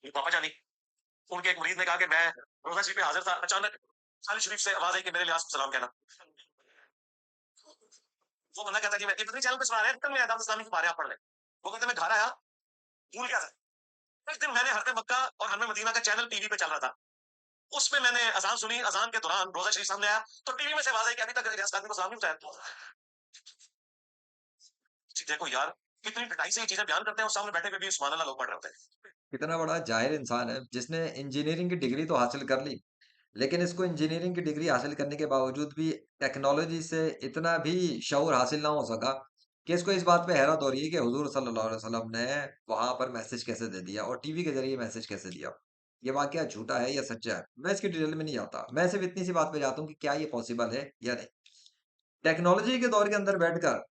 ये पापा जानी, उनके एक मुरीद ने कहा कि मैं रोजा शरीफ में हाजिर था, अचानक खाली शरीफ से आवाज आई कि मेरे लिहाज सलाम कहना। वो बंदा कहता कि मैं इतने चैनल पे सुना रहे हैं, मैं आदाब इस्लामी के बारे आप पढ़ ले। वो कहते मैं घर आया, भूल गया था। एक दिन मैंने हरते मक्का और हरमे मदीना का चैनल टीवी पे चल रहा था, उसमें मैंने अजान सुनी, अजान के दौरान रोजा शरीफ सामने आया, तो टीवी में से आवाज आई कि अभी तक रियाज आदमी को सलाम नहीं बताया। देखो यार, कितनी पिटाई से ये चीजें बयान करते हैं और सामने बैठे हुए भी सुभान अल्लाह लोग पढ़ रहे होते हैं। कितना बड़ा जाहिल इंसान है जिसने इंजीनियरिंग की डिग्री तो हासिल कर ली, लेकिन इसको इंजीनियरिंग की डिग्री हासिल करने के बावजूद भी टेक्नोलॉजी से इतना भी शऊर हासिल ना हो सका कि इसको इस बात पे हैरत हो रही है कि हुजूर सल्लल्लाहु अलैहि वसल्लम ने वहां पर मैसेज कैसे दे दिया और टीवी के जरिए मैसेज कैसे दिया। ये वाकया झूठा है या सच्चा है, मैं इसकी डिटेल में नहीं जाता। मैं सिर्फ इतनी सी बात पे जाता हूँ कि क्या ये पॉसिबल है या नहीं। टेक्नोलॉजी के दौर के अंदर बैठकर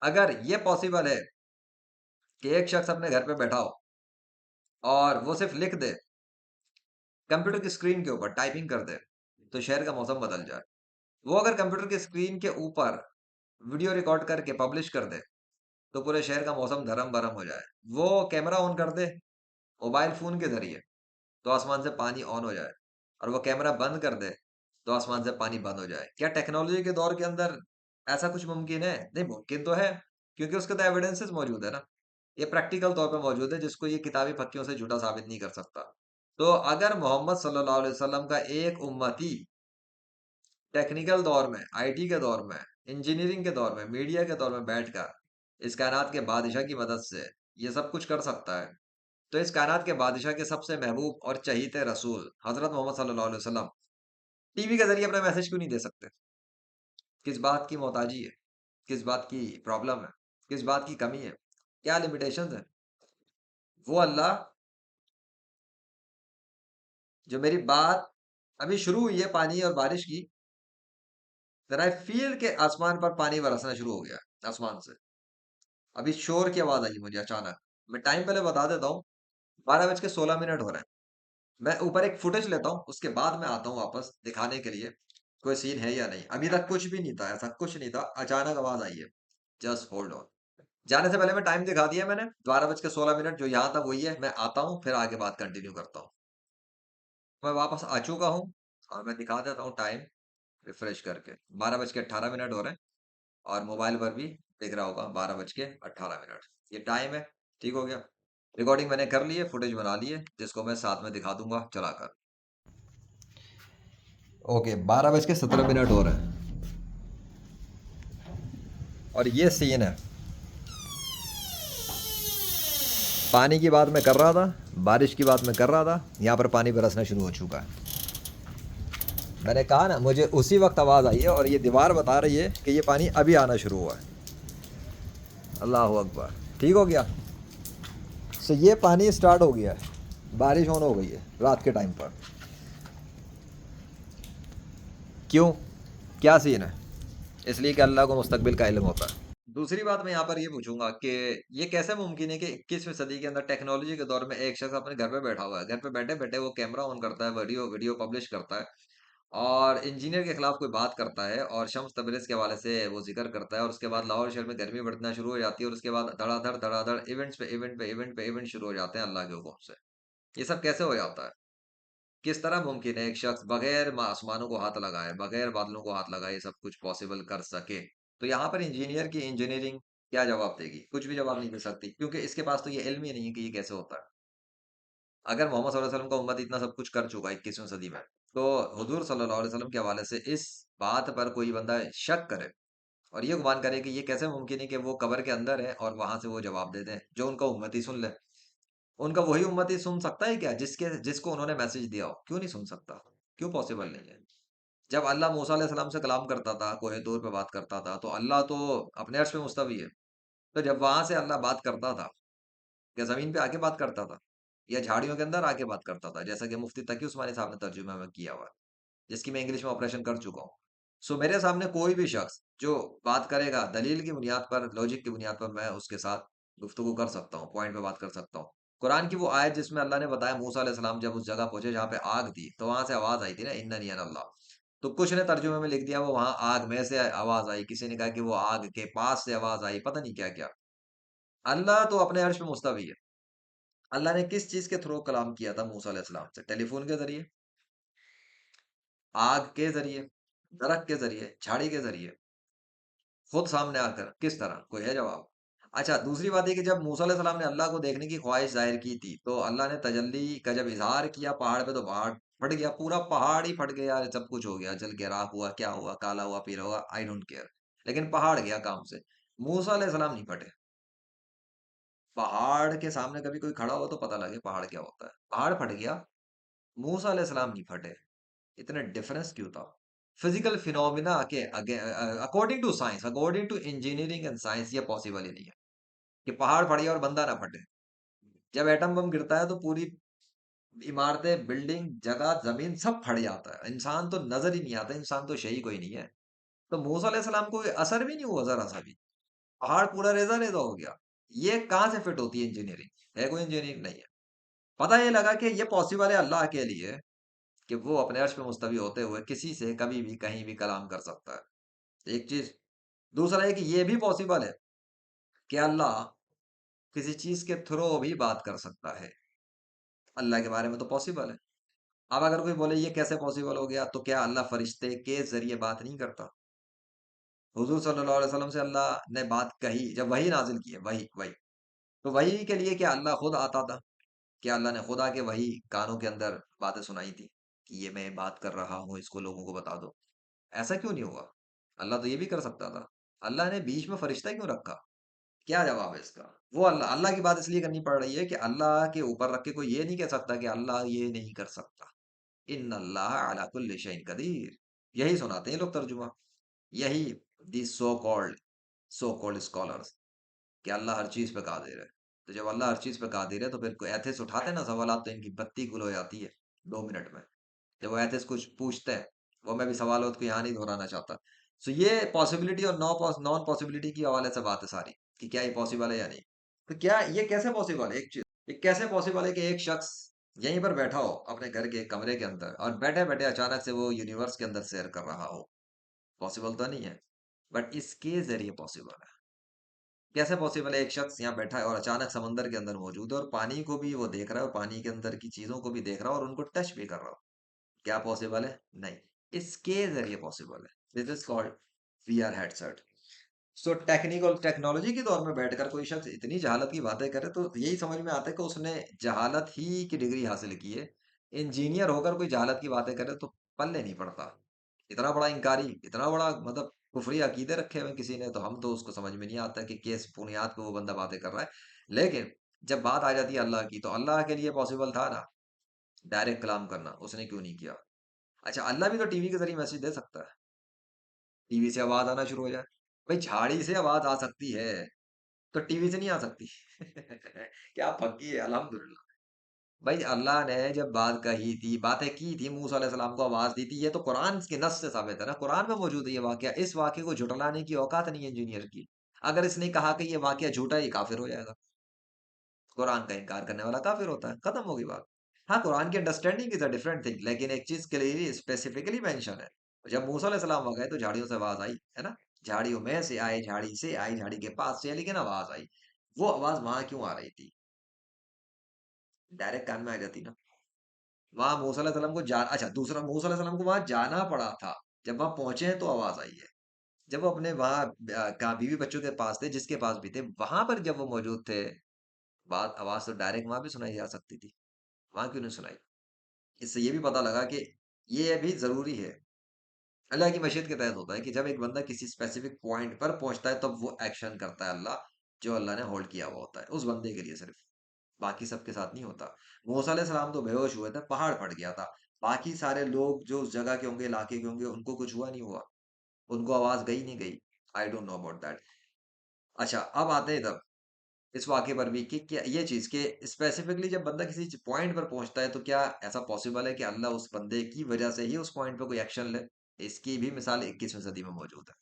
अगर ये पॉसिबल है कि एक शख्स अपने घर पे बैठा हो और वो सिर्फ लिख दे, कंप्यूटर की स्क्रीन के ऊपर टाइपिंग कर दे, तो शहर का मौसम बदल जाए। वो अगर कंप्यूटर की स्क्रीन के ऊपर वीडियो रिकॉर्ड करके पब्लिश कर दे, तो पूरे शहर का मौसम धर्म भरम हो जाए। वो कैमरा ऑन कर दे मोबाइल फोन के जरिए, तो आसमान से पानी ऑन हो जाए, और वो कैमरा बंद कर दे तो आसमान से पानी बंद हो जाए। क्या टेक्नोलॉजी के दौर के अंदर ऐसा कुछ मुमकिन है? नहीं, मुमकिन तो है, क्योंकि उसके तो एविडेंसेस मौजूद है ना। ये प्रैक्टिकल तौर पे मौजूद है, जिसको ये किताबी फक्कियों से झूठा साबित नहीं कर सकता। तो अगर मोहम्मद सल्लल्लाहु अलैहि वसल्लम का एक उम्मती टेक्निकल दौर में, आईटी के दौर में, इंजीनियरिंग के दौर में, मीडिया के दौर में बैठकर इस कायनात के बादशाह की मदद से ये सब कुछ कर सकता है, तो इस कायनात के बादशाह के सबसे महबूब और चहीते रसूल हजरत मोहम्मद सल्लल्लाहु अलैहि वसल्लम टीवी के जरिए अपना मैसेज क्यों नहीं दे सकते? किस बात की मोहताजी है? किस बात की प्रॉब्लम है? किस बात की कमी है? क्या लिमिटेशंस है? वो अल्लाह जो मेरी बात अभी शुरू हुई है पानी और बारिश की, देन आई फील के आसमान पर पानी बरसना शुरू हो गया आसमान से। अभी शोर की आवाज आई मुझे अचानक। मैं टाइम पहले बता देता हूँ, 12:16 हो रहे हैं। मैं ऊपर एक फुटेज लेता हूँ, उसके बाद मैं आता हूँ वापस दिखाने के लिए कोई सीन है या नहीं। अभी तक कुछ भी नहीं था, ऐसा कुछ नहीं था, अचानक आवाज आई है। Just hold on. जाने से पहले मैं टाइम दिखा दिया मैंने, 12:16 जो यहाँ था वही है। मैं आता हूँ, फिर आगे बात कंटिन्यू करता हूँ। मैं वापस आ चुका हूँ और मैं दिखा देता हूँ टाइम रिफ्रेश करके। 12:18 हो रहे हैं और मोबाइल पर भी दिख रहा होगा 12:18। ये टाइम है। ठीक हो गया। रिकॉर्डिंग मैंने कर ली है, फुटेज बना ली है, जिसको मैं साथ में दिखा दूंगा चलाकर। ओके, 12:17 हो रहे हैं और ये सीन है। पानी की बात मैं कर रहा था, बारिश की बात मैं कर रहा था, यहाँ पर पानी बरसना शुरू हो चुका है। मैंने कहा ना, मुझे उसी वक्त आवाज़ आई है और ये दीवार बता रही है कि ये पानी अभी आना शुरू हुआ है। अल्लाह अकबर। ठीक हो गया। सो ये पानी स्टार्ट हो गया है, बारिश ऑन हो गई है रात के टाइम पर। क्यों? क्या सीन है? इसलिए कि अल्लाह को मुस्तकबिल का इल्म होता है। दूसरी बात मैं यहाँ पर ये पूछूंगा कि ये कैसे मुमकिन है कि 21वीं सदी के अंदर टेक्नोलॉजी के दौर में एक शख्स अपने घर पे बैठा हुआ है, घर पे बैठे बैठे वो कैमरा ऑन करता है, वीडियो वीडियो पब्लिश करता है और इंजीनियर के खिलाफ कोई बात करता है और शम्स तबरेज के हवाले से वो जिक्र करता है, और उसके बाद लाहौर शहर में गर्मी बढ़ना शुरू हो जाती है और उसके बाद धड़ाधड़ धड़ाधड़ इवेंट्स पे इवेंट पे इवेंट पे इवेंट शुरू हो जाते हैं अल्लाह के हुक्म से। ये सब कैसे हो जाता है? किस तरह मुमकिन है एक शख्स बगैर आसमानों को हाथ लगाए, बगैर बादलों को हाथ लगाए, ये सब कुछ पॉसिबल कर सके? तो यहाँ पर इंजीनियर की इंजीनियरिंग क्या जवाब देगी? कुछ भी जवाब नहीं दे सकती, क्योंकि इसके पास तो ये इल्म ही नहीं है कि ये कैसे होता है। अगर मोहम्मद सल्लल्लाहु अलैहि वसल्लम का उम्मत इतना सब कुछ कर चुका है 21वीं सदी में, तो हुजूर सल्लल्लाहु अलैहि वसल्लम के हवाले से इस बात पर कोई बंदा शक करे और ये गुमान करे कि ये कैसे मुमकिन है कि वो कब्र के अंदर है और वहां से वो जवाब दे दें जो उनका उम्मती सुन ले। उनका वही उम्मती सुन सकता है क्या जिसके जिसको उन्होंने मैसेज दिया हो? क्यों नहीं सुन सकता? क्यों पॉसिबल नहीं है? जब अल्लाह मूसा अलैहि सलाम से कलाम करता था, कोहे तूर पे बात करता था, तो अल्लाह तो अपने अर्श पे मुस्तवी है। तो जब वहां से अल्लाह बात करता था, क्या जमीन पे आके बात करता था या झाड़ियों के अंदर आके बात करता था, जैसा कि मुफ्ती तकी उस्मानी साहब ने तर्जुमा में किया हुआ है, जिसकी मैं इंग्लिश में ऑपरेशन कर चुका हूँ। सो मेरे सामने कोई भी शख्स जो बात करेगा दलील की बुनियाद पर, लॉजिक की बुनियाद पर, मैं उसके साथ गुफ्तगू कर सकता हूँ, पॉइंट पे बात कर सकता हूँ। कुरान की वो आयत जिसमें अल्लाह ने बताया मूसा अलैहि सलाम जब उस जगह पहुंचे जहाँ पे आग थी, तो वहां से आवाज आई थी ना, इन्ननी अना अल्लाह। तो कुछ ने तर्जुमे में लिख दिया वो वहां आग में से आवाज आई, किसी ने कहा कि वो आग के पास से आवाज आई, पता नहीं क्या क्या। अल्लाह तो अपने अर्श पे मुस्तवी है। अल्लाह ने किस चीज के थ्रू कलाम किया था मूसा अलैहिस्सलाम से? टेलीफोन के जरिए, आग के जरिए, दरख्त के जरिए, झाड़ी के जरिए, खुद सामने आकर, किस तरह? कोई है जवाब? अच्छा, दूसरी बात ये कि जब मूसा अलैहिस्सलाम ने अल्लाह को देखने की ख्वाहिश जाहिर की थी, तो अल्लाह ने तजल्ली का जब इज़हार किया पहाड़ पे, तो पहाड़ फट गया, पूरा पहाड़ ही फट गया, सब कुछ हो गया, जल के राख हुआ, क्या हुआ, काला हुआ, पीला हुआ, आई डोंट केयर। लेकिन पहाड़ गया काम से। मूसा अलैहिस्सलाम नहीं फटे। पहाड़ के सामने कभी कोई खड़ा हो तो पता लगे पहाड़ क्या होता है। पहाड़ फट गया, मूसा अलैहिस्सलाम नहीं फटे। इतना डिफरेंस क्यों था? फिजिकल फिनोमिना के according to science, according to engineering and science, ये पॉसिबल ही नहीं है कि पहाड़ फट गया और बंदा ना फटे। जब एटम बम गिरता है तो पूरी इमारतें, बिल्डिंग, जगह, जमीन सब फट जाता है। इंसान तो नजर ही नहीं आता, इंसान तो शही कोई नहीं है। तो मूसा अलैहिस्सलाम को असर भी नहीं हुआ जरा सा भी। पहाड़ पूरा रेजा रेजा हो गया। ये कहाँ से फिट होती है इंजीनियरिंग? है कोई इंजीनियरिंग? नहीं है। पता ये लगा कि ये पॉसिबल है अल्लाह के लिए कि वो अपने अर्श पे मुस्तवी होते हुए किसी से कभी भी कहीं भी कलाम कर सकता है। एक चीज। दूसरा है कि ये भी पॉसिबल है कि अल्लाह किसी चीज के थ्रू भी बात कर सकता है। अल्लाह के बारे में तो पॉसिबल है। अब अगर कोई बोले ये कैसे पॉसिबल हो गया, तो क्या अल्लाह फरिश्ते के जरिए बात नहीं करता? हुजूर सल्लल्लाहु अलैहि वसल्लम से अल्लाह ने बात कही जब वही नाजिल की है, वही वही, तो वही के लिए क्या अल्लाह खुद आता था? क्या अल्लाह ने खुद आके वही कानों के अंदर बातें सुनाई थी कि ये मैं बात कर रहा हूँ, इसको लोगों को बता दो? ऐसा क्यों नहीं हुआ? अल्लाह तो ये भी कर सकता था। अल्लाह ने बीच में फरिश्ता क्यों रखा? क्या जवाब है इसका? वो अल्लाह अल्लाह की बात इसलिए करनी पड़ रही है कि अल्लाह के ऊपर रख के कोई ये नहीं कह सकता कि अल्लाह ये नहीं कर सकता। इन अल्लाह अला कुल्ली शैइन कदीर। यही सुनाते हैं लोग तर्जुमा। यही दी सो कॉल्ड स्कॉलर्स कि अल्लाह हर चीज पे कादिर है। तो जब अल्लाह हर चीज पे कादिर है, तो फिर कोई एथिस्ट उठाते हैं ना सवाल, तो इनकी बत्ती गुल हो जाती है 2 मिनट में। जब वो एथिस्ट कुछ पूछते हैं, वो मैं भी सवाल को यहाँ नहीं दोहराना चाहता। सो ये पॉसिबिलिटी और नॉन पॉसिबिलिटी की हवाले से बात है सारी, कि क्या ये पॉसिबल है या नहीं। तो क्या ये कैसे पॉसिबल है? एक चीज, ये कैसे पॉसिबल है कि एक शख्स यहीं पर बैठा हो अपने घर के कमरे के अंदर, और बैठे बैठे अचानक से वो यूनिवर्स के अंदर सैर कर रहा हो? पॉसिबल तो नहीं है, बट इसके जरिए पॉसिबल है। कैसे पॉसिबल है? एक शख्स यहाँ बैठा है और अचानक समंदर के अंदर मौजूद है, और पानी को भी वो देख रहा है, और पानी के अंदर की चीजों को भी देख रहा है, और उनको टच भी कर रहा हो। क्या पॉसिबल है? नहीं। इसके जरिए पॉसिबल है। This is called VR headset. So technical technology के दौर में बैठकर कोई शख्स इतनी जहालत की बातें करे, तो यही समझ में आता है कि उसने जहालत ही की डिग्री हासिल की है। इंजीनियर होकर कोई जहालत की बातें करे तो पल्ले नहीं पड़ता। इतना बड़ा इंकारी, इतना बड़ा मतलब कुफरी अकीदे रखे हुए किसी ने, तो हम तो उसको समझ में नहीं आता कि किस बुनियाद पे वो बंदा बातें कर रहा है। लेकिन जब बात आ जाती है अल्लाह की, तो अल्लाह के लिए पॉसिबल था ना डायरेक्ट कलाम करना, उसने क्यों नहीं किया? अच्छा, अल्लाह भी तो टीवी के जरिए मैसेज दे सकता है। टीवी से आवाज आना शुरू हो जाए। भाई झाड़ी से आवाज आ सकती है, तो टीवी से नहीं आ सकती? क्या फकी है, अल्हम्दुलिल्लाह। भाई अल्लाह ने जब बात कही थी, बातें की थी, मूसा अलैहि सलाम को आवाज दी थी, ये तो कुरान के नस से साबित है ना, कुरान में मौजूद है ये वाकया। इस वाकये को झुटलाने की औकात नहीं है इंजीनियर की। अगर इसने कहा कि ये वाकया झूठा है, ये काफिर हो जाएगा। कुरान का इनकार करने वाला काफिर होता है, खत्म होगी बात। हाँ, कुरान की understanding is a different thing, लेकिन एक चीज क्लियरली स्पेसिफिकली मेंशन है। जब मूसा अलैहि सलाम वहां गए तो झाड़ियों से आवाज आई, है ना? झाड़ियों में से आए, झाड़ी से आई, झाड़ी के पास से आई, लेकिन आवाज आई। वो आवाज वहां क्यों आ रही थी? डायरेक्ट कान में आ जाती ना। वहां मूसा अलैहि सलाम को जान अच्छा, दूसरा, मूसा अलैहि सलाम को वहां जाना पड़ा था। जब वहां पहुंचे हैं तो आवाज आई है। जब वो अपने वहां कहा बीवी बच्चों के पास थे, जिसके पास भी थे, वहां पर जब वो मौजूद थे, बात आवाज तो डायरेक्ट वहां भी सुनाई जा सकती थी। वहां क्यों नहीं सुनाई? इससे ये भी पता लगा कि ये भी जरूरी है। अल्लाह की मशीयत के तहत होता है कि जब एक बंदा किसी स्पेसिफिक पॉइंट पर पहुंचता है, तब वो एक्शन करता है अल्लाह, जो अल्लाह ने होल्ड किया हुआ होता है उस बंदे के लिए सिर्फ। बाकी सबके साथ नहीं होता। मूसा अलैहि सलाम तो बेहोश हुए थे, पहाड़ फट गया था। बाकी सारे लोग जो उस जगह के होंगे, इलाके के होंगे, उनको कुछ हुआ नहीं हुआ। उनको आवाज गई नहीं गई। I don't know about that. अच्छा, अब आते हैं तब इस वाक़ये पर भी कि क्या ये चीज़ कि स्पेसिफिकली जब बंदा किसी पॉइंट पर पहुँचता है, तो क्या ऐसा पॉसिबल है कि अल्लाह उस बंदे की वजह से ही उस पॉइंट पे कोई एक्शन ले? इसकी भी मिसाल 21वीं सदी में मौजूद है।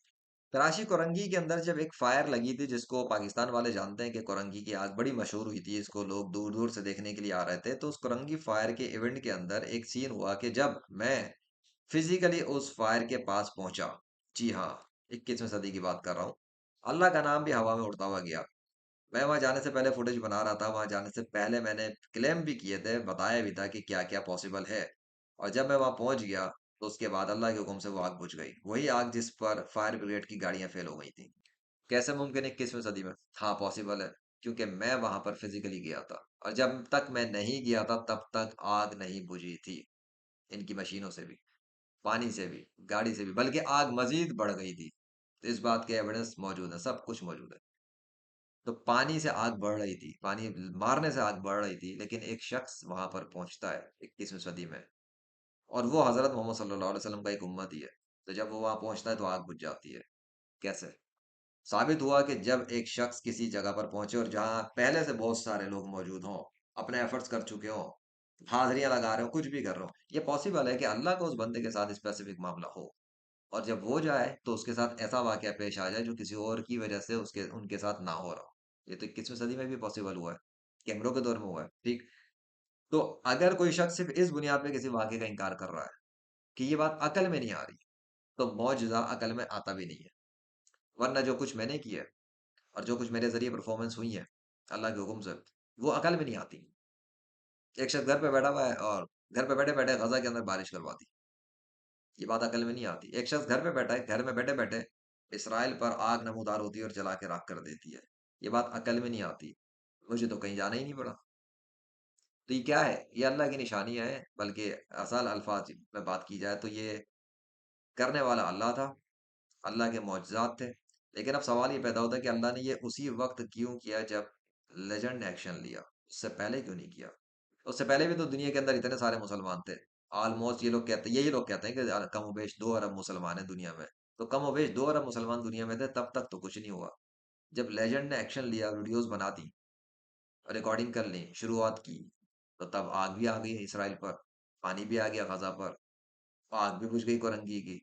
कराची कोरंगी के अंदर जब एक फायर लगी थी, जिसको पाकिस्तान वाले जानते हैं कि कोरंगी की आग बड़ी मशहूर हुई थी, इसको लोग दूर-दूर से देखने के लिए आ रहे थे। तो उस कोरंगी फायर के इवेंट के अंदर एक सीन हुआ कि जब मैं फिज़िकली उस फायर के पास पहुँचा, जी हाँ, 21वीं सदी की बात कर रहा हूँ। अल्लाह का नाम भी हवा में उड़ता हुआ गया। मैं वहां जाने से पहले फुटेज बना रहा था, वहां जाने से पहले मैंने क्लेम भी किए थे, बताया भी था कि क्या क्या पॉसिबल है। और जब मैं वहां पहुंच गया तो उसके बाद अल्लाह के हुक्म से वो आग बुझ गई, वही आग जिस पर फायर ब्रिगेड की गाड़ियां फेल हो गई थी। कैसे मुमकिन है 21वीं सदी में? हाँ, पॉसिबल है, क्योंकि मैं वहां पर फिजिकली गया था, और जब तक मैं नहीं गया था तब तक आग नहीं बुझी थी। इनकी मशीनों से भी, पानी से भी, गाड़ी से भी, बल्कि आग मजीद बढ़ गई थी। तो इस बात के एविडेंस मौजूद है, सब कुछ मौजूद है। तो पानी से आग बढ़ रही थी, पानी मारने से आग बढ़ रही थी, लेकिन एक शख्स वहां पर पहुंचता है 21वीं सदी में, और वो हजरत मोहम्मद सल्लल्लाहु अलैहि वसल्लम का एक उम्मती है। तो जब वो वहां पहुंचता है तो आग बुझ जाती है। कैसे? साबित हुआ कि जब एक शख्स किसी जगह पर पहुंचे और जहां पहले से बहुत सारे लोग मौजूद हों, अपने एफर्ट्स कर चुके हों, हाजिरियां लगा रहे हो, कुछ भी कर रहे हो, ये पॉसिबल है कि अल्लाह को उस बंदे के साथ स्पेसिफिक मामला हो, और जब वो जाए तो उसके साथ ऐसा वाकया पेश आ जाए जो किसी और की वजह से उसके उनके साथ ना हो रहा हो। ये तो 21वीं सदी में भी पॉसिबल हुआ है, कैमरों के दौर में हुआ है, ठीक। तो अगर कोई शख्स सिर्फ इस बुनियाद पे किसी वाकये का इनकार कर रहा है कि ये बात अकल में नहीं आ रही, तो मौजज़ा अकल में आता भी नहीं है। वरना जो कुछ मैंने किया है और जो कुछ मेरे ज़रिए परफ़ॉर्मेंस हुई है, अल्लाह के हुक्म से, वो अकल में नहीं आती। एक शख्स घर पे बैठा हुआ है और घर पे बैठे-बैठे ग़ज़ा के अंदर बारिश करवा दी। ये बात अकल में नहीं आती। एक शख्स घर पे बैठा है, घर में बैठे-बैठे इसराइल पर आग नमूदार होती है और जला के राख कर देती है। ये बात अकल में नहीं आती। मुझे तो कहीं जाना ही नहीं पड़ा। तो ये क्या है? ये अल्लाह की निशानियाँ हैं, बल्कि असल अल्फ़ाज़ में बात की जाए तो ये करने वाला अल्लाह था, अल्लाह के मौजज़ात थे। लेकिन अब सवाल ये पैदा होता है कि अल्लाह ने ये उसी वक़्त क्यों किया जब लेजेंड ने एक्शन लिया? उससे पहले क्यों नहीं किया? उससे पहले भी तो दुनिया के अंदर इतने सारे मुसलमान थे। ऑलमोस्ट ये लोग कहते यही लोग कहते हैं कि कमोबेश 2 अरब मुसलमान हैं दुनिया में। तो कमोबेश 2 अरब मुसलमान दुनिया में थे, तब तक तो कुछ नहीं हुआ। जब लेजेंड ने एक्शन लिया, वीडियोज़ बना दी, रिकॉर्डिंग कर ली, शुरुआत की, तो तब आग भी आ गई इसराइल पर, पानी भी आ गया गाज़ा पर, आग भी बुझ गई कोरंगी की,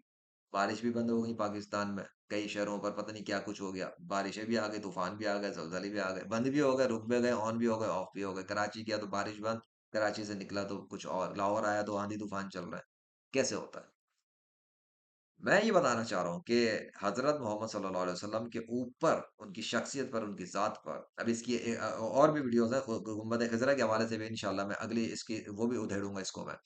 बारिश भी बंद हो गई पाकिस्तान में, कई शहरों पर पता नहीं क्या कुछ हो गया, बारिशें भी आ गई, तूफान भी आ गए, ज़लज़ले भी आ गए, बंद भी हो गए, रुक भी गए, ऑन भी हो गए, ऑफ भी हो गए। कराची किया तो बारिश बंद, कराची से निकला तो कुछ और, लाहौर आया तो आंधी तूफान चल रहा है। कैसे होता है? मैं ये बताना चाह रहा हूँ कि हज़रत मोहम्मद सल्लल्लाहु अलैहि वसल्लम के ऊपर, उनकी शख्सियत पर, उनकी ज़ात पर, अब इसकी और भी वीडियोज़ हैं, गुंबद ख़िज़रा के हवाले से भी इंशाअल्लाह मैं अगली इसकी वो भी उधेड़ूँगा इसको मैं।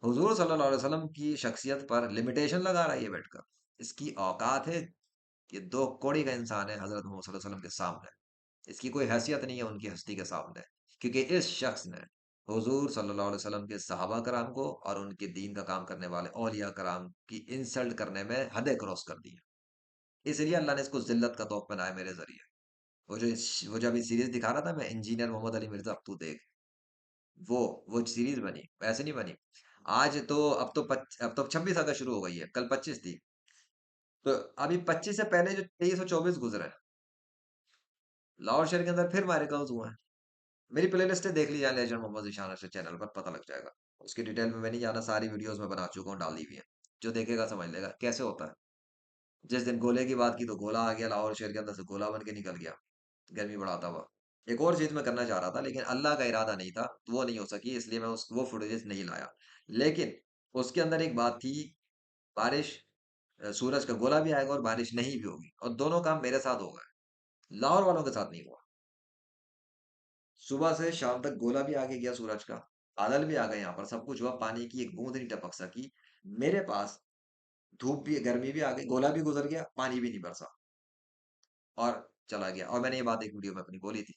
हुज़ूर सल्लल्लाहु अलैहि वसल्लम की शख्सियत पर लिमिटेशन लगा रहा है ये बैठकर। इसकी औकात है, ये 2 कौड़ी का इंसान है हज़रत मोहम्मद सल्लल्लाहु अलैहि वसल्लम के सामने। इसकी कोई हैसियत नहीं है उनकी हस्ती के सामने। क्योंकि इस शख्स ने हुज़ूर सल्लल्लाहु अलैहि वसल्लम के सहाबा कराम को और उनके दीन का काम करने वाले औलिया कराम की इंसल्ट करने में हदें क्रॉस कर दी हैं। इसलिए अल्लाह ने इसको ज़िल्लत का तोहफ़ा बनाया मेरे ज़रिए। वो जो अभी सीरीज़ दिखा रहा था मैं, इंजीनियर मोहम्मद अली मिर्ज़ा, अब तू देख। वो वो सीरीज़ बनी, वैसे नहीं बनी। आज तो अब तो 26 अगस्त शुरू हो गई है, कल 25 थी। तो अभी 25 से पहले जो 23 और 24 गुज़रे, लाहौर शहर के अंदर फिर मैरिकल्स हुए हैं। मेरी प्लेलिस्ट है, देख लीजिए लेजेंड मोहम्मद ज़ीशान अर्शद चैनल पर, पता लग जाएगा। उसकी डिटेल में मैं नहीं जाना, सारी वीडियोज़ मैं बना चुका हूँ, डाल दी हुई हैं। जो देखेगा समझ लेगा कैसे होता है। जिस दिन गोले की बात की तो गोला आ गया, लाहौर शहर के अंदर से गोला बन के निकल गया, गर्मी बढ़ाता हुआ। एक और चीज़ मैं करना चाह रहा था, लेकिन अल्लाह का इरादा नहीं था, तो वो नहीं हो सकी, इसलिए मैं उस वो फुटेजेस नहीं लाया। लेकिन उसके अंदर एक बात थी, बारिश, सूरज का गोला भी आएगा और बारिश नहीं भी होगी, और दोनों काम मेरे साथ हो गए, लाहौर वालों के साथ नहीं हुआ। सुबह से शाम तक गोला भी आगे गया सूरज का, बादल भी आ गए, यहाँ पर सब कुछ हुआ, पानी की एक बूंद नहीं टपक सकी मेरे पास। धूप भी, गर्मी भी आ गई, गोला भी गुजर गया, पानी भी नहीं बरसा, और चला गया। और मैंने ये बात एक वीडियो में अपनी बोली थी,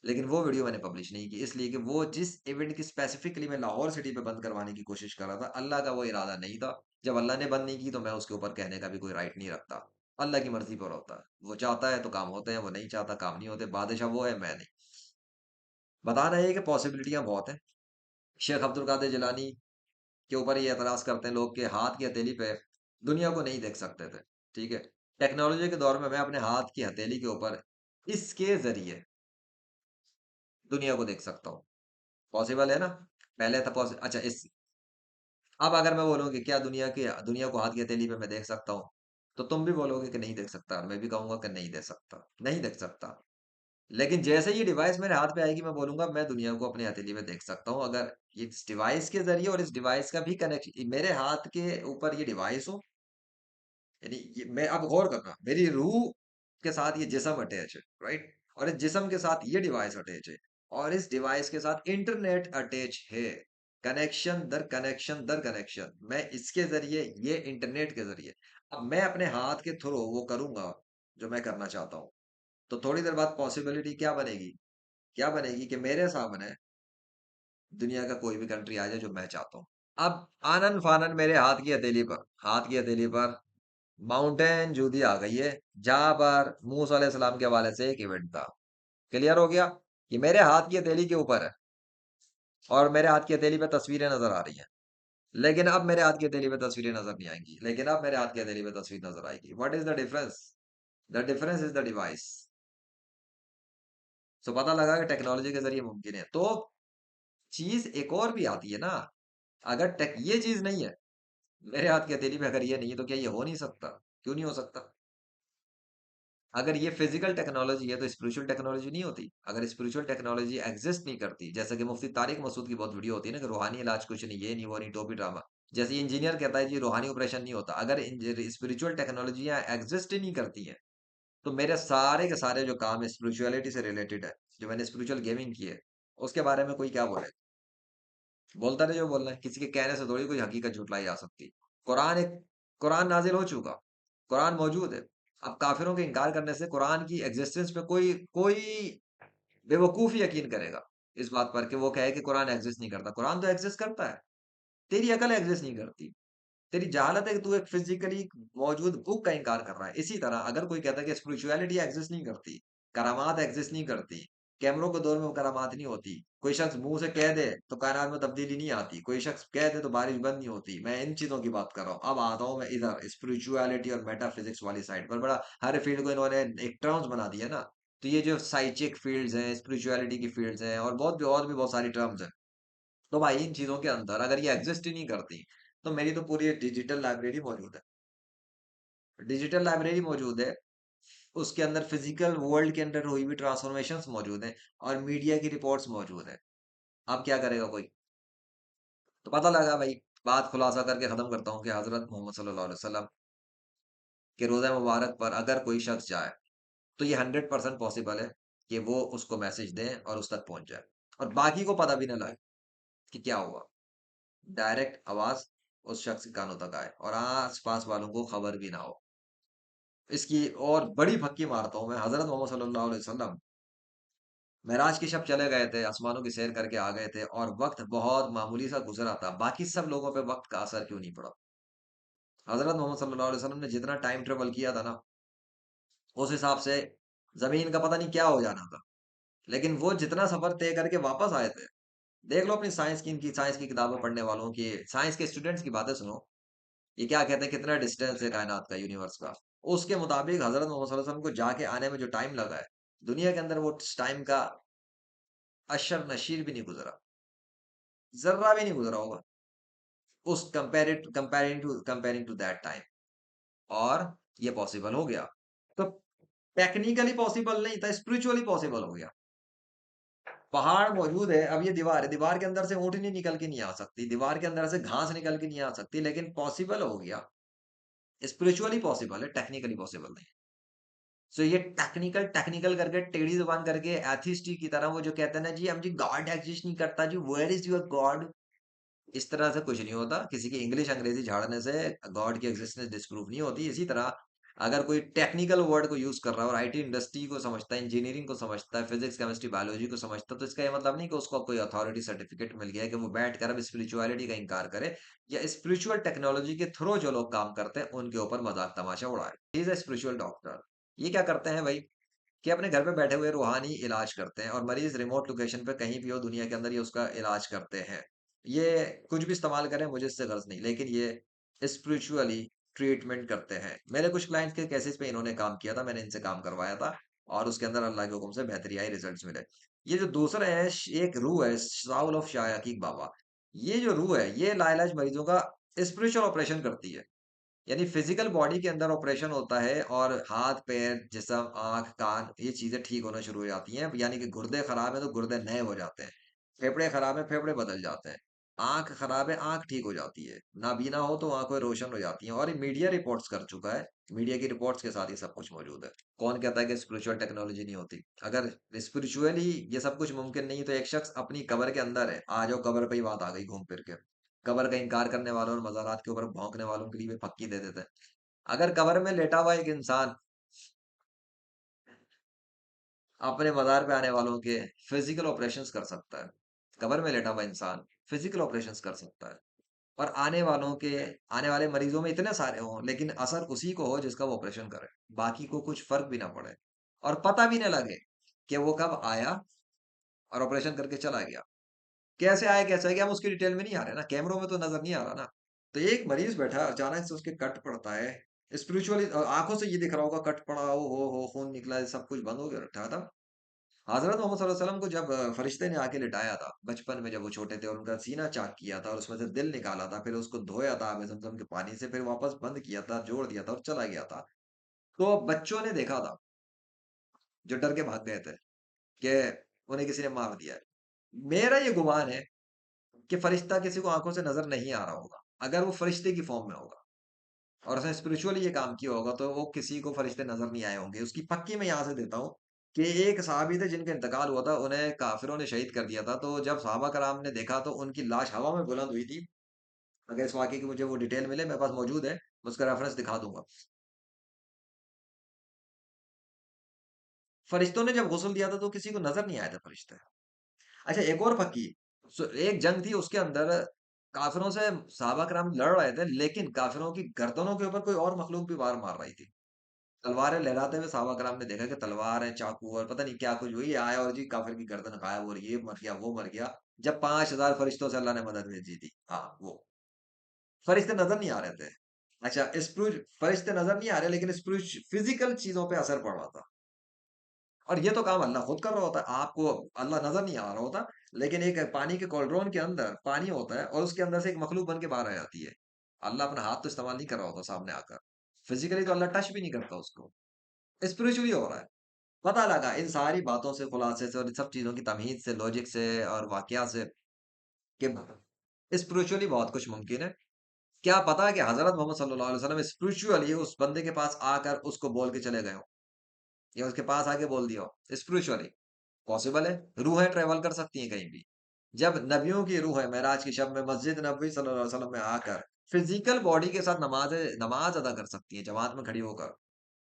लेकिन वो वीडियो मैंने पब्लिश नहीं की, इसलिए कि वो जिस इवेंट की स्पेसिफिकली मैं लाहौर सिटी पे बंद करवाने की कोशिश कर रहा था, अल्लाह का वो इरादा नहीं था। जब अल्लाह ने बंद नहीं की तो मैं उसके ऊपर कहने का भी कोई राइट नहीं रखता। अल्लाह की मर्जी पर होता है, वो चाहता है तो काम होते हैं, वो नहीं चाहता काम नहीं होते। बादशाह वो है, मैं नहीं। बताना ये कि पॉसिबिलिटियां बहुत हैं। शेख अब्दुल कादिर जिलानी के ऊपर ये एतराज करते हैं लोग कि हाथ की हथेली पे दुनिया को नहीं देख सकते थे, ठीक है। टेक्नोलॉजी के दौर में मैं अपने हाथ की हथेली के ऊपर इसके जरिए दुनिया को देख सकता हूँ। पॉसिबल है ना? पहले था अच्छा, इस अब अगर मैं बोलूँ कि क्या दुनिया को हाथ की हथेली पे मैं देख सकता हूँ, तो तुम भी बोलोगे कि नहीं देख सकता, और मैं भी कहूँगा कि नहीं देख सकता, नहीं देख सकता। लेकिन जैसे ये डिवाइस मेरे हाथ पे आएगी, मैं बोलूँगा मैं दुनिया को अपनी हथेली में देख सकता हूँ। अगर ये इस डिवाइस के ज़रिए और इस डिवाइस का भी कनेक्शन, मेरे हाथ के ऊपर ये डिवाइस हो, यानी ये मैं, अब गौर करना, मेरी रूह के साथ ये जिस्म अटैच है, राइट? और इस जिस्म के साथ ये डिवाइस अटैच है और इस डिवाइस के साथ इंटरनेट अटैच है। कनेक्शन दर कनेक्शन दर कनेक्शन, मैं इसके जरिए, ये इंटरनेट के जरिए अब मैं अपने हाथ के थ्रू वो करूंगा जो मैं करना चाहता हूँ। तो थोड़ी देर बाद पॉसिबिलिटी क्या बनेगी, क्या बनेगी कि मेरे सामने दुनिया का कोई भी कंट्री आ जाए जो मैं चाहता हूँ। अब आनन फानन मेरे हाथ की हथेली पर माउंटेन जूदी आ गई है, जहां पर मूसा अलैहि सलाम के हवाले से एक इवेंट था। क्लियर हो गया कि मेरे हाथ की हथेली के ऊपर है और मेरे हाथ की हथेली पे तस्वीरें नजर आ रही हैं। लेकिन अब मेरे हाथ की हथेली पे तस्वीरें नजर नहीं आएंगी, लेकिन अब मेरे हाथ की हथेली पे तस्वीर नजर आएगी। What is the difference? The difference is the device. So पता लगा कि टेक्नोलॉजी के जरिए मुमकिन है। तो चीज एक और भी आती है ना, अगर टेक ये चीज नहीं है मेरे हाथ की हथेली पे, अगर ये नहीं है तो क्या ये हो नहीं सकता? क्यों नहीं हो सकता? अगर ये फिजिकल टेक्नोलॉजी है तो स्पिरिचुअल टेक्नोलॉजी नहीं होती। अगर स्पिरिचुअल टेक्नोलॉजी एग्जिस्ट नहीं करती, जैसे कि मुफ्ती तारिक मसूद की बहुत वीडियो होती है ना कि रूहानी इलाज कुछ नहीं, ये नहीं वो नहीं, टोपी ड्रामा। जैसे इंजीनियर कहता है जी रूहानी ऑपरेशन नहीं होता। अगर स्पिरिचुअल टेक्नोलॉजियां एग्जिस्ट ही नहीं करती हैं तो मेरे सारे के सारे जो काम है स्पिरिचुअलिटी से रिलेटेड है, जो मैंने स्पिरिचुअल गेमिंग की है, उसके बारे में कोई क्या बोले? बोलता रहे जो बोलना है, किसी के कहने से थोड़ी कोई हकीकत झुटलाई जा सकती। कुरान एक कुरान नाजिल हो चुका, कुरान मौजूद है। अब काफिरों के इनकार करने से कुरान की एग्जिस्टेंस पे कोई कोई बेवकूफ ही यकीन करेगा इस बात पर कि वो कहे कि कुरान एग्जिस्ट नहीं करता। कुरान तो एग्जिस्ट करता है, तेरी अकल एग्जिस्ट नहीं करती। तेरी जहालत है कि तू एक फिजिकली मौजूद बुक का इनकार कर रहा है। इसी तरह अगर कोई कहता है कि स्पिरिचुअलिटी एग्जिस्ट नहीं करती, करामात एग्जिस्ट नहीं करती, कैमरों के दौर में वो करामात नहीं होती, कोई शख्स मुंह से कह दे तो कायनात में तब्दीली नहीं आती, कोई शख्स कह दे तो बारिश बंद नहीं होती, मैं इन चीजों की बात कर रहा हूँ। अब आता हूँ मैं इधर स्पिरिचुअलिटी और मेटाफिजिक्स वाली साइड पर। बड़ा हर फील्ड को इन्होंने एक टर्म्स बना दिया ना। तो ये जो साइचिक फील्ड्स हैं, स्पिरिचुअलिटी की फील्ड्स हैं, और भी बहुत सारी टर्म्स हैं। तो भाई इन चीजों के अंदर अगर ये एग्जिस्ट ही नहीं करती तो मेरी तो पूरी डिजिटल लाइब्रेरी मौजूद है। डिजिटल लाइब्रेरी मौजूद है, उसके अंदर फिजिकल वर्ल्ड के अंदर हुई हुई ट्रांसफॉर्मेशंस मौजूद हैं और मीडिया की रिपोर्ट्स मौजूद है। अब क्या करेगा कोई? तो पता लगा भाई, बात खुलासा करके खत्म करता हूँ कि हजरत मोहम्मद सल्लल्लाहु अलैहि वसल्लम के रोजा मुबारक पर अगर कोई शख्स जाए तो ये 100% पॉसिबल है कि वो उसको मैसेज दें और उस तक पहुंच जाए और बाकी को पता भी ना लगे कि क्या हुआ। डायरेक्ट आवाज उस शख्स के कानों तक आए और आस पास वालों को खबर भी ना हो इसकी। और बड़ी फक्की मारता हूं मैं, हजरत मोहम्मद सल्लल्लाहु अलैहि वसल्लम मेराज की शब चले गए थे, आसमानों की सैर करके आ गए थे और वक्त बहुत मामूली सा गुजरा था। बाकी सब लोगों पे वक्त का असर क्यों नहीं पड़ा? हजरत मोहम्मद सल्लल्लाहु अलैहि वसल्लम ने जितना टाइम ट्रेवल किया था ना, उस हिसाब से जमीन का पता नहीं क्या हो जाना था। लेकिन वो जितना सफर तय करके वापस आए थे, देख लो अपनी साइंस की किताबें पढ़ने वालों की, साइंस के स्टूडेंट्स की बातें सुनो। ये क्या कहते हैं कितना डिस्टेंस है कायनात का, यूनिवर्स का। उसके मुताबिक हजरत मोहम्मद सल्लल्लाहु अलैहि वसल्लम को जाके आने में जो टाइम लगा है, दुनिया के अंदर वो टाइम का अशर नशीर भी नहीं गुजरा, जर्रा भी नहीं गुजरा होगा उस कंपेयरिंग टू दैट टाइम। और ये पॉसिबल हो गया। तो टेक्निकली पॉसिबल नहीं था, स्पिरिचुअली पॉसिबल हो गया। पहाड़ मौजूद है, अब ये दीवार है, दीवार के अंदर से ऊँटनी निकल के नहीं आ सकती, दीवार के अंदर से घास निकल के नहीं आ सकती, लेकिन पॉसिबल हो गया। स्पिरिचुअली पॉसिबल है, टेक्निकली पॉसिबल नहीं। सो ये टेक्निकल टेक्निकल करके टेढ़ी जुबान करके एथिस्ट की तरह वो जो कहते हैं ना जी हम जी गॉड एग्जिस्ट नहीं करता जी, वेयर इज योर गॉड। इस तरह से कुछ नहीं होता, किसी की इंग्लिश अंग्रेजी झाड़ने से गॉड की एग्जिस्टेंस डिस्प्रूव नहीं होती। इसी तरह अगर कोई टेक्निकल वर्ड को यूज कर रहा है और आईटी इंडस्ट्री को समझता है, इंजीनियरिंग को समझता है, फिजिक्स केमिस्ट्री बायोलॉजी को समझता है, तो इसका ये मतलब नहीं कि उसको कोई अथॉरिटी सर्टिफिकेट मिल गया है कि वो बैठ कर अब स्पिरिचुअलिटी का इनकार करे या स्पिरिचुअल टेक्नोलॉजी के थ्रू जो लोग काम करते हैं उनके ऊपर मजाक तमाशा उड़ाए। Is a spiritual doctor. ये क्या करते हैं भाई कि अपने घर पे बैठे हुए रूहानी इलाज करते हैं और मरीज रिमोट लोकेशन पे कहीं भी हो दुनिया के अंदर ये उसका इलाज करते हैं। ये कुछ भी इस्तेमाल करें, मुझे इससे गर्ज नहीं, लेकिन ये स्पिरिचुअली ट्रीटमेंट करते हैं। मेरे कुछ क्लाइंट्स के केसेस पे इन्होंने काम किया था, मैंने इनसे काम करवाया था और उसके अंदर अल्लाह के हुक्म से बेहतरी आई, रिजल्ट्स मिले। ये जो दूसरा है, एक रूह है साउल ऑफ शाह हकीक बाबा। ये जो रूह है ये लाइलाज मरीजों का स्पिरिचुअल ऑपरेशन करती है। यानी फिजिकल बॉडी के अंदर ऑपरेशन होता है और हाथ पैर जिस्म आंख कान ये चीजें ठीक होना शुरू हो जाती हैं। यानी कि गुर्दे खराब है तो गुर्दे नए हो जाते हैं, फेफड़े खराब है फेफड़े बदल जाते हैं। आँख खराब है, आँख ठीक हो जाती है। नाबीना हो तो आँखें रोशन हो जाती हैं और ये मीडिया रिपोर्ट्स कर चुका है। मीडिया की रिपोर्ट्स के साथ ये सब कुछ मौजूद है। कौन कहता है कि स्पिरिचुअल टेक्नोलॉजी नहीं होती? अगर स्पिरिचुअली ये सब कुछ मुमकिन नहीं है तो एक शख्स अपनी कब्र के अंदर है। आ जाओ कब्र पे ही बात आ गई घूम फिर के। कब्र का इनकार करने वालों और मज़ारात के ऊपर भौंकने वालों के लिए भी फक्की दे देते हैं। अगर कब्र में लेटा हुआ एक इंसान अपने मज़ार पे आने वालों के फिजिकल ऑपरेशंस कर सकता है। कब्र में लेटा हुआ इंसान फिजिकल ऑपरेशंस कर सकता है। और आने वाले मरीजों में इतने सारे हों, लेकिन असर उसी को हो जिसका वो ऑपरेशन करे। बाकी को कुछ फ़र्क भी ना पड़े और पता भी ना लगे कि वो कब आया और ऑपरेशन करके चला गया। कैसे आया, कैसे गया, हम उसकी डिटेल में नहीं आ रहे ना, कैमरों में तो नज़र नहीं आ रहा ना। तो एक मरीज़ बैठा अचानक से उसके कट पड़ता है। स्पिरिचुअली आँखों से ये दिख रहा होगा कट पड़ा, ओहो हो, खून निकला है, सब कुछ बंद हो गया रखा था। हज़रत मोहम्मद सल्लल्लाहु अलैहि वसल्लम को जब फरिश्ते ने आके लिटाया था, बचपन में जब वो छोटे थे और उनका सीना चाक किया था और उसमें से दिल निकाला था, फिर उसको धोया था आबे ज़मज़म के पानी से, फिर वापस बंद किया था, जोड़ दिया था और चला गया था। तो बच्चों ने देखा था, जो डर के भाग गए थे कि उन्हें किसी ने मार दिया है। मेरा ये गुमान है कि फरिश्ता किसी को आँखों से नज़र नहीं आ रहा होगा, अगर वो फरिश्ते की फ़ॉर्म में होगा और उसने स्पिरिचुअली ये काम किया होगा, तो वो किसी को फरिश्ते नज़र नहीं आए होंगे। उसकी पक्की मैं यहाँ से देता हूँ कि एक सहाबी थे जिनका इंतकाल हुआ था, उन्हें काफ़िरों ने शहीद कर दिया था, तो जब सहाबा कराम ने देखा तो उनकी लाश हवा में बुलंद हुई थी। अगर इस वाक़ये की मुझे वो डिटेल मिले, मेरे पास मौजूद है, मैं उसका रेफ़रेंस दिखा दूँगा। फरिश्तों ने जब गुस्ल दिया था तो किसी को नज़र नहीं आए थे फरिश्ते। अच्छा एक और पक्की, एक जंग थी उसके अंदर काफ़िरों से सहाबा कराम लड़ रहे थे, लेकिन काफ़िरों की गर्दनों के ऊपर कोई और मखलूक भी वार मार रही थी। तलवारें लहराते हुए सहाबा कराम ने देखा कि तलवार है, चाकू और पता नहीं क्या कुछ हुई, आया और जी काफ़िर की गर्दन गायब हो रही है, ये मर गया, वो मर गया। जब 5000 फरिश्तों से अल्लाह ने मदद भेजी थी। हाँ, वो। फरिश्ते नज़र नहीं आ रहे थे। अच्छा, फरिश्ते नज़र नहीं आ रहे लेकिन फिज़िकल चीज़ों पे असर पड़ रहा था। और ये तो काम अल्लाह खुद कर रहा होता है। आपको अल्लाह नज़र नहीं आ रहा होता, लेकिन एक पानी के कॉल्ड्रोन के अंदर पानी होता है और उसके अंदर से एक मखलूक बन के बाहर आ जाती है। अल्लाह अपना हाथ तो इस्तेमाल नहीं कर रहा होता सामने आकर। फिज़िकली तो अल्लाह टच भी नहीं करता उसको। स्पिरिचुअली हो रहा है। पता लगा इन सारी बातों से, खुलासे से और इन सब चीज़ों की तमहीद से, लॉजिक से और वाक़या से कि स्पिरिचुअली बहुत कुछ मुमकिन है। क्या पता है कि हज़रत मोहम्मद सल्लल्लाहु अलैहि वसल्लम स्पिरिचुअली उस बंदे के पास आकर उसको बोल के चले गए हों या उसके पास आके बोल दिया हो, स्पिरिचुअली पॉसिबल है। रूहें ट्रैवल कर सकती हैं कहीं भी। जब नबियों की रूह है मेराज की शब में मस्जिद नबवी सल्लल्लाहु अलैहि वसल्लम में आकर फिज़िकल बॉडी के साथ नमाज़ अदा कर सकती है, जमात में खड़ी होकर।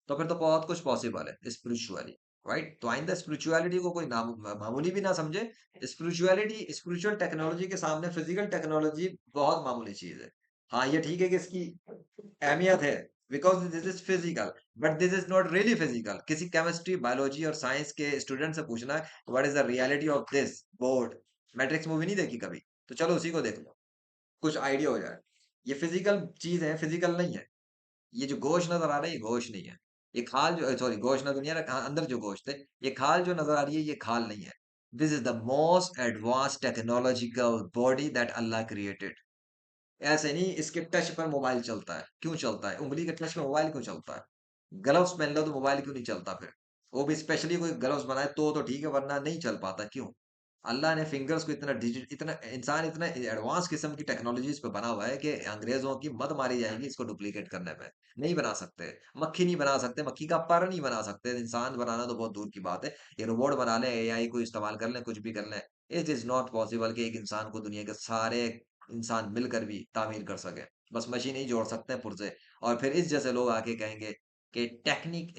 तो फिर तो बहुत कुछ पॉसिबल है स्पिरिचुअली, राइट? तो आइंदा स्पिरिचुअलिटी को कोई मामूली भी ना समझे। स्पिरिचुअल टेक्नोलॉजी के सामने फिजिकल टेक्नोलॉजी बहुत मामूली चीज है। हाँ, ये ठीक है कि इसकी अहमियत है because this is physical, but this is not really physical. किसी केमिस्ट्री, बायोलॉजी और साइंस के स्टूडेंट से पूछना what is the reality of this board. Matrix movie नहीं देखी कभी? तो चलो उसी को देख लो, कुछ आइडिया हो जाए। ये फिजिकल चीज है, फिजिकल नहीं है। ये जो गोश्त नज़र आ रहा है, ये गोश्त नहीं है। ये खाल जो सॉरी गोश्त नज़र नहीं आ रहा, अंदर जो गोश्त है, ये खाल जो नज़र आ रही है, ये खाल नहीं है। This is the most advanced technological body that Allah created. ऐसे नहीं इसके टच पर मोबाइल चलता है। क्यों चलता है? उँगली के टच पे मोबाइल क्यों चलता है? ग्लव्स पहन लो तो मोबाइल क्यों नहीं चलता फिर? वो भी स्पेशली कोई ग्लव्स बनाए तो ठीक है, वरना नहीं चल पाता, क्यों? अल्लाह ने फिंगर्स को इतना इंसान इतना एडवांस किस्म की टेक्नोलॉजीज पे बना हुआ है कि अंग्रेजों की मत मारी जाएगी इसको डुप्लीकेट करने में। नहीं बना सकते। मक्खी नहीं बना सकते, मक्खी का पर नहीं बना सकते। इंसान बनाना तो बहुत दूर की बात है। ये रोबोट बना लें, एआई को इस्तेमाल कर लें, कुछ भी कर लें। इट इज नॉट पॉसिबल कि एक इंसान को दुनिया के सारे इंसान मिलकर भी तामीर कर सके। बस मशीन ही जोड़ सकते हैं पुर्जे। और फिर इस जैसे लोग आके कहेंगे कि technique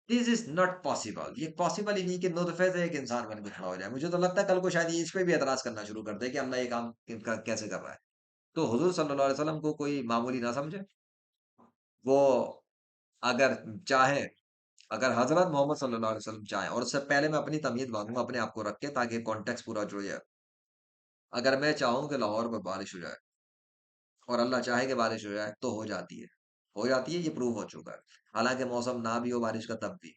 this is not possible. ये पॉसिबल ही नहीं कि नुतफे से एक इंसान बन के खड़ा हो जाए। मुझे तो लगता है कल को शायद ये इस पे भी एतराज करना शुरू कर दे कि अल्लाह ये काम कैसे कर रहा है। तो हुजूर सल्लल्लाहु अलैहि वसल्लम को कोई मामूली ना समझे। वो अगर चाहे, अगर हजरत मोहम्मद सल्लल्लाहु अलैहि वसल्लम चाहे, और उससे पहले मैं अपनी तमीयत मांगूंगा अपने आप को रख के ताकि कॉन्टेक्स्ट पूरा जुड़ जाए। अगर मैं चाहूं कि लाहौर में बारिश हो जाए और अल्लाह चाहे कि बारिश हो जाए तो हो जाती है। हो जाती है, ये प्रूव हो चुका है। हालांकि मौसम ना भी हो बारिश का तब भी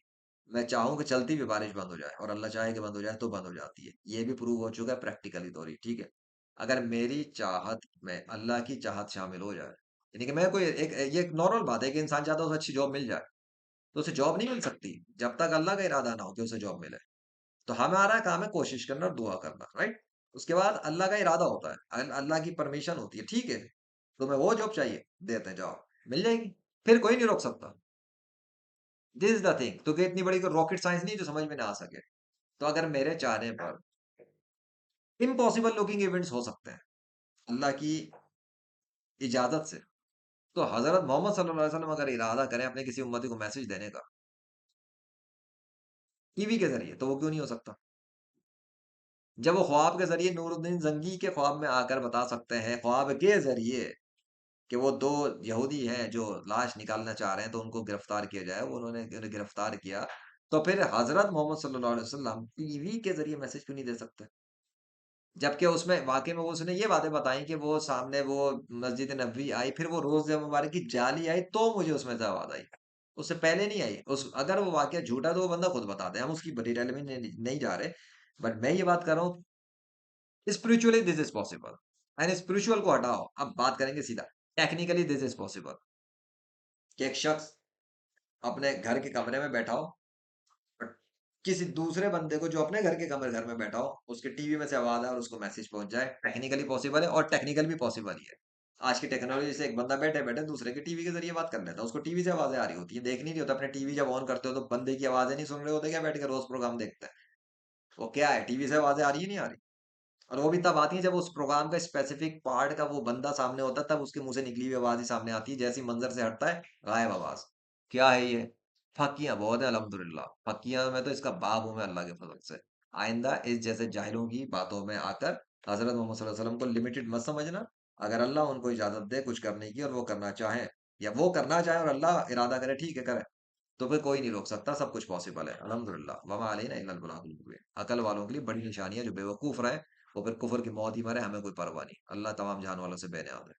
मैं चाहूं कि चलती भी बारिश बंद हो जाए और अल्लाह चाहे कि बंद हो जाए तो बंद हो जाती है। ये भी प्रूव हो चुका है प्रैक्टिकली तौर ही, ठीक है। अगर मेरी चाहत में अल्लाह की चाहत शामिल हो जाए, यानी कि मैं कोई एक ये एक नॉर्मल बात है कि इंसान चाहता है उसे अच्छी जॉब मिल जाए, तो उसे जॉब नहीं मिल सकती जब तक अल्लाह का इरादा ना हो कि उसे जॉब मिले। तो हमारा काम है कोशिश करना और दुआ करना, राइट? उसके बाद अल्लाह का इरादा होता है, अल्लाह की परमिशन होती है, ठीक है, तुम्हें वो जॉब चाहिए, देते हैं जाओ, मिल जाएगी, फिर कोई नहीं रोक सकता। दिस इज द थिंग, तो कि इतनी बड़ी कोई रॉकेट साइंस नहीं जो समझ में ना आ सके। तो अगर मेरे चाहने पर इम्पॉसिबल लुकिंग इवेंट्स हो सकते हैं अल्लाह की इजाजत से, तो हजरत मोहम्मद सल्लल्लाहु अलैहि वसल्लम अगर इरादा करें अपने किसी उम्मती को मैसेज देने का टीवी के जरिए, तो वो क्यों नहीं हो सकता? जब वो ख्वाब के जरिए नूरुद्दीन जंगी के ख्वाब में आकर बता सकते हैं, ख्वाब के जरिए, कि वो दो यहूदी हैं जो लाश निकालना चाह रहे हैं, तो उनको गिरफ्तार किया जाए, वो उन्होंने उन्हें गिरफ्तार किया, तो फिर हजरत मोहम्मद सल्लल्लाहु अलैहि वसल्लम टीवी के जरिए मैसेज क्यों नहीं दे सकते? जबकि उसमें वाक़ई में वो उसने ये बातें बताई कि वो सामने वो मस्जिद नबवी आई, फिर वो रोज़े मुबारक की जाली आई, तो मुझे उसमें से आवाज़ आई। उससे पहले नहीं आई। उस अगर वो वाक़या झूठा है तो वो बंदा खुद बता दे, हम उसकी डिटेल में नहीं जा रहे। बट मैं ये बात कर रहा हूँ, spiritually this is possible and spiritual को हटाओ, अब बात करेंगे सीधा। टेक्निकली दिस इज़ पॉसिबल कि एक शख्स अपने घर के कमरे में बैठा हो, बट किसी दूसरे बंदे को जो अपने घर में बैठा हो, उसके टीवी में से आवाज़ आए और उसको मैसेज पहुँच जाए। टेक्निकली पॉसिबल है और टेक्निकल भी पॉसिबल ही है। आज की टेक्नोलॉजी से एक बंदा बैठे-बैठे दूसरे के टीवी के ज़रिए बात कर लेता है। उसको टीवी से आवाज़ें आ रही होती हैं, देख नहीं रही होता। अपने टीवी जब ऑन करते हो तो बंदे की आवाज़ें नहीं सुन रहे होते क्या बैठ के रोज़ प्रोग्राम देखते हैं। वो क्या है, टीवी से आवाज़ें आ रही है, नहीं आ रही? और वो भी तब आती है जब उस प्रोग्राम का स्पेसिफिक पार्ट का वो बंदा सामने होता है, तब उसके मुँह से निकली हुई आवाज़ ही सामने आती है। जैसे ही मंज़र से हटता है, गायब आवाज़। क्या है ये? फ़ाकियाँ बहुत है अल्हम्दुलिल्लाह। फ़ाकियाँ में तो इसका बाप हूँ मैं अल्लाह के फ़ज़ल से। आइंदा इस जैसे जाहिलों की बातों में आकर हज़रत मोहम्मद सल्लल्लाहु अलैहि वसल्लम को लिमिटेड मत समझना। अगर अल्लाह उनको इजाज़त दे कुछ करने की और वो करना चाहें, या वो करना चाहें और अल्लाह इरादा करे, ठीक है, करें। तो फिर कोई नहीं रोक सकता, सब कुछ पॉसिबल है अल्हम्दुलिल्लाह। वमा अलैना इल्लल बलागुल मुबीन। अकल वालों के लिए बड़ी निशानी है, जो बेवकूफ़ रहे, वो फिर कुफ़्र की मौत ही मरे, हमें कोई परवाह नहीं। अल्लाह तमाम जहान वालों से बेनियाज़ है।